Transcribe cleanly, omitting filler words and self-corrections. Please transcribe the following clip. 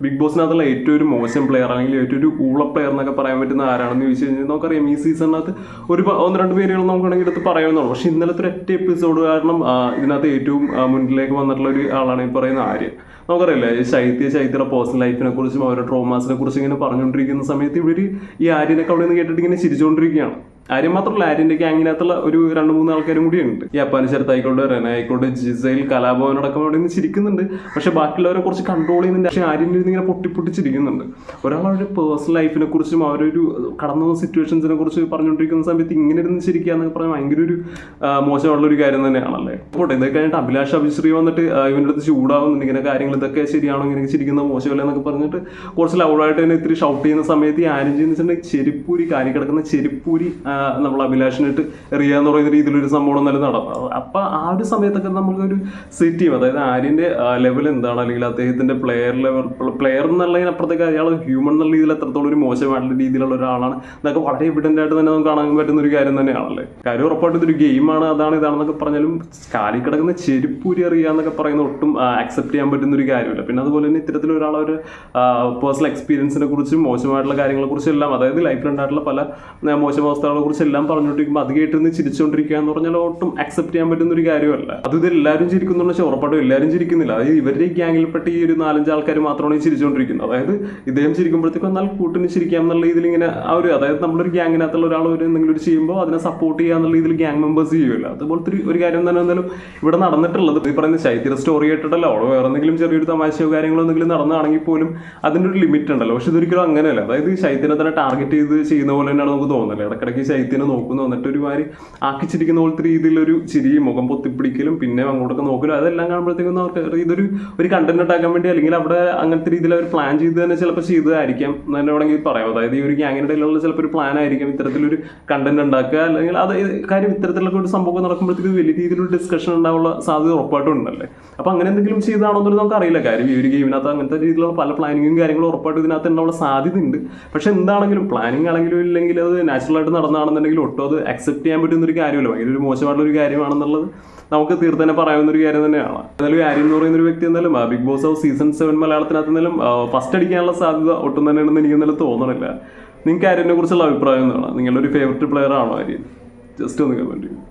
Big ബോസിനകത്തുള്ള ഏറ്റവും ഒരു മോശം പ്ലെയർ അല്ലെങ്കിൽ ഏറ്റവും ഒരു ഊള പ്ലെയർ എന്നൊക്കെ പറയാൻ പറ്റുന്ന ആരാണെന്ന് ചോദിച്ചു കഴിഞ്ഞാൽ നമുക്കറിയാം ഈ സീസണിനകത്ത് ഒന്ന് രണ്ട് പേരുകൾ നമുക്കാണെങ്കിൽ എടുത്ത് പറയാവുന്നതാണ്. പക്ഷേ ഇന്നലത്തെ ഒരൊറ്റ എപ്പിസോഡ് കാരണം ഇതിനകത്ത് ഏറ്റവും മുന്നിലേക്ക് വന്നിട്ടുള്ള ഒരു ആളാണ് ഈ പറയുന്ന ആര്യൻ. നമുക്കറിയില്ലേ ചൈത്യയുടെ പേഴ്സണൽ ലൈഫിനെ കുറിച്ചും അവരുടെ ട്രോമാസിനെ കുറിച്ചും ഇങ്ങനെ പറഞ്ഞുകൊണ്ടിരിക്കുന്ന സമയത്ത് ഇവർ ഈ ആര്യനൊക്കെ അവിടെ നിന്ന് കേട്ടിട്ട് ഇങ്ങനെ ചിരിച്ചുകൊണ്ടിരിക്കുകയാണ്. ആര്യം മാത്രമല്ല, ആര്യൻ്റെ ഗ്യാങ്ങിനകത്തുള്ള ഒരു 2-3 ആൾക്കാരും കൂടിയുണ്ട്. ഈ അപ്പാനിശരത്ത് ആയിക്കോട്ടെ, റെന ആയിക്കോട്ടെ, ജിസൈൽ, കലാഭവനടക്കം അവിടെ നിന്ന് ചിരിക്കുന്നുണ്ട്. പക്ഷെ ബാക്കിയുള്ളവരെ കുറിച്ച് കൺട്രോൾ ചെയ്യുന്നുണ്ട്. പക്ഷേ ആര്യൻ്റെ ഇങ്ങനെ പൊട്ടിച്ചിരിക്കുന്നുണ്ട്. ഒരാളവരുടെ പേഴ്സണൽ ലൈഫിനെ കുറിച്ചും അവരൊരു കടന്നു പോകുന്ന സിറ്റുവേഷൻസിനെ കുറിച്ച് പറഞ്ഞുകൊണ്ടിരിക്കുന്ന സമയത്ത് ഇങ്ങനെ ഇരുന്ന് ചിരിക്കുക എന്നൊക്കെ പറഞ്ഞാൽ ഭയങ്കര ഒരു മോശമുള്ളൊരു കാര്യം തന്നെയാണല്ലേ. അപ്പോൾ ഇതൊക്കെ കഴിഞ്ഞിട്ട് അഭിലാഷ് അഭിശ്രീ വന്നിട്ട് ഇവൻ്റെ അടുത്ത് ചൂടാവുന്നുണ്ട്. ഇങ്ങനെ കാര്യങ്ങൾ ഇതൊക്കെ ശരിയാണോ, ഇങ്ങനെ ചിരിക്കുന്ന മോശമല്ല എന്നൊക്കെ പറഞ്ഞിട്ട് കുറച്ച് ലൗഡായിട്ട് തന്നെ ഇത്തിരി ഷൗട്ട് ചെയ്യുന്ന സമയത്ത് ഈ ആര്യം ചെയ്യുന്ന വെച്ചിട്ടുണ്ടെങ്കിൽ ചെരിപ്പൂരി കാര്യം കിടക്കുന്ന ചെരിപ്പൂരി നമ്മൾ അഭിലാഷിനിട്ട് എറിയാന്ന് പറയുന്ന രീതിയിലൊരു സംഭവം നല്ല നടന്നത്. അപ്പം ആ ഒരു സമയത്തൊക്കെ നമുക്കൊരു സെറ്റ് ചെയ്യും. അതായത് ആര്യൻ്റെ ലെവൽ എന്താണ്, അല്ലെങ്കിൽ അദ്ദേഹത്തിൻ്റെ പ്ലെയർ എന്നുള്ളതിനപ്പുറത്തേക്ക് അയാൾ ഹ്യൂമൻ എന്നുള്ള രീതിയിൽ എത്രത്തോളം ഒരു മോശമായിട്ടുള്ള രീതിയിലുള്ള ഒരാളാണ് എന്നൊക്കെ വളരെ എവിഡൻ്റ് ആയിട്ട് തന്നെ നമുക്ക് കാണാൻ പറ്റുന്ന ഒരു കാര്യം തന്നെയാണല്ലേ. കാര്യം ഉറപ്പായിട്ടും ഇതൊരു ഗെയിമാണ്, ഇതാണെന്നൊക്കെ പറഞ്ഞാലും കാലിൽ കിടക്കുന്ന ചെരുപ്പൂരി അറിയാന്നൊക്കെ പറയുന്ന ഒട്ടും അക്സെപ്റ്റ് ചെയ്യാൻ പറ്റുന്ന ഒരു കാര്യമില്ല. പിന്നെ അതുപോലെ തന്നെ ഇത്തരത്തിലൊരാളൊരു പേഴ്സണൽ എക്സ്പീരിയൻസിനെ കുറിച്ചും മോശമായിട്ടുള്ള കാര്യങ്ങളെ കുറിച്ചും എല്ലാം, അതായത് ലൈഫിലുണ്ടായിട്ടുള്ള പല മോശം അവസ്ഥകളെ കുറിച്ച് എല്ലാം പറഞ്ഞുകൊണ്ടിരിക്കുമ്പോൾ അത് കേട്ടിരുന്ന് ചിരിച്ചുകൊണ്ടിരിക്കുക എന്ന് പറഞ്ഞാൽ ഒട്ടും അക്സെപ്റ്റ് ചെയ്യാൻ പറ്റുന്ന ഒരു കാര്യമല്ല. ഇത് എല്ലാവരും ചിരിക്കുന്നുണ്ടെന്ന് വെച്ചാൽ ഉറപ്പായിട്ടും എല്ലാവരും ചിരിക്കുന്നില്ല. അതായത് ഇവരുടെ ഈ ഗ്യാങ്ങിൽപ്പെട്ട ഈ ഒരു 4-5 ആൾക്കാർ മാത്രമാണ് ഈ ചിരിച്ചുകൊണ്ടിരിക്കുന്നത്. അതായത് ഇദ്ദേഹം ചിരിക്കുമ്പോഴത്തേക്കും എന്നാൽ കൂട്ടിന് ചിരിക്കാം എന്നുള്ള രീതിയിൽ ഇങ്ങനെ അതായത് നമ്മളൊരു ഗ്യാങ്ങിനകത്തുള്ള ഒരാൾ എന്തെങ്കിലും ഒരു ചെയ്യുമ്പോൾ അതിനെ സപ്പോർട്ട് ചെയ്യുക എന്നുള്ള രീതിയിൽ ഗ്യാങ് മെമ്പേഴ്സ് ചെയ്യുമല്ലോ. അതുപോലത്തെ ഒരു കാര്യം തന്നെ എന്തായാലും ഇവിടെ നടന്നിട്ടുള്ളത്. ഈ പറയുന്ന ചൈത്ര സ്റ്റോറി കേട്ടിട്ടല്ലോ, അവിടെ വേറെ എന്തെങ്കിലും ചെറിയൊരു തമാശയോ കാര്യങ്ങളോ എന്തെങ്കിലും നടന്നതാണെങ്കിൽ പോലും അതിൻ്റെ ഒരു ലിമിറ്റ് ഉണ്ടല്ലോ. പക്ഷെ ഇതൊരിക്കലും അങ്ങനെയല്ല. അതായത് ചൈത്യനെ തന്നെ ടാർഗറ്റ് ചെയ്ത് ചെയ്യുന്ന പോലെ തന്നെയാണ് നമുക്ക് തോന്നുന്നത്. ഇടയ്ക്കിടയ്ക്ക് ചൈത്യനെ നോക്കുന്നു, എന്നിട്ട് ഒരു മാതിരി ആക്കിച്ചിരിക്കുന്ന പോലത്തെ രീതിയിലൊരു ചിരി, മുഖം പൊത്തിപ്പിടിക്കലും പിന്നെ അങ്ങോട്ടൊക്കെ നോക്കലും അതെല്ലാം കാണുമ്പോഴത്തേക്കും അവർക്ക് ഇതൊരു കണ്ടന്റ് ഉണ്ടാക്കാൻ വേണ്ടി അല്ലെങ്കിൽ അവിടെ അങ്ങനത്തെ രീതിയിൽ അവർ പ്ലാൻ ചെയ്ത് തന്നെ ചിലപ്പോൾ ചെയ്തതായിരിക്കാം എന്ന് തന്നെ വേണമെങ്കിൽ പറയാം. അതായത് ഈ ഒരു ഗ്യാങ്ങിനിടയിലുള്ള ചിലപ്പോൾ ഒരു പ്ലാൻ ആയിരിക്കും ഇത്തരത്തിലൊരു കണ്ടന്റ് ഉണ്ടാക്കുക. അല്ലെങ്കിൽ അത് കാര്യം ഇത്തരത്തിലുള്ള ഒരു സംഭവം നടക്കുമ്പോഴത്തേക്ക് വലിയ രീതിയിലൊരു ഡിസ്കഷൻ ഉണ്ടാവാനുള്ള സാധ്യത ഉറപ്പായിട്ടും ഉണ്ടല്ലേ. അപ്പോൾ അങ്ങനെ എന്തെങ്കിലും ചെയ്താണോ എന്നൊരു നമുക്ക് അറിയില്ല. കാര്യം ഈ ഒരു ഗെയിമിനകത്ത് അങ്ങനത്തെ രീതിയിലുള്ള പല പ്ലാനിങ്ങും കാര്യങ്ങളും ഉറപ്പായിട്ടും ഇതിനകത്ത് ഉണ്ടാവാനുള്ള സാധ്യതയുണ്ട്. പക്ഷെ എന്താണെങ്കിലും പ്ലാനിങ് ആണെങ്കിലും ഇല്ലെങ്കിൽ അത് നാച്ചുറലായിട്ട് നടന്നതാണെന്നുണ്ടെങ്കിൽ ഒട്ടും അത് അക്സെപ്റ്റ് ചെയ്യാൻ പറ്റുന്ന ഒരു കാര്യമല്ല. ഭയങ്കര ഒരു മോശമായിട്ടുള്ള ഒരു കാര്യമാണെന്നുള്ളത് നമുക്ക് തീർത്ത് തന്നെ പറയാവുന്ന ഒരു കാര്യം തന്നെയാണ്. എന്നാലും ആര്യം എന്ന് പറയുന്ന ഒരു വ്യക്തി എന്തായാലും ബിഗ് ബോസ് ഹൗസ് സീസൺ 7 മലയാളത്തിനകത്ത് എന്തായാലും ഫസ്റ്റ് അടിക്കാനുള്ള സാധ്യത ഒട്ടും തന്നെയാണെന്ന് എനിക്ക് എന്തായാലും തോന്നണില്ല. നിങ്ങൾക്ക് ആര്യനെ കുറിച്ചുള്ള അഭിപ്രായം എന്താണ്? നിങ്ങളുടെ ഒരു ഫേവറേറ്റ് പ്ലെയർ ആണോ ആര്യൻ? ജസ്റ്റ് ഒന്ന് കമന്റ് ചെയ്യും.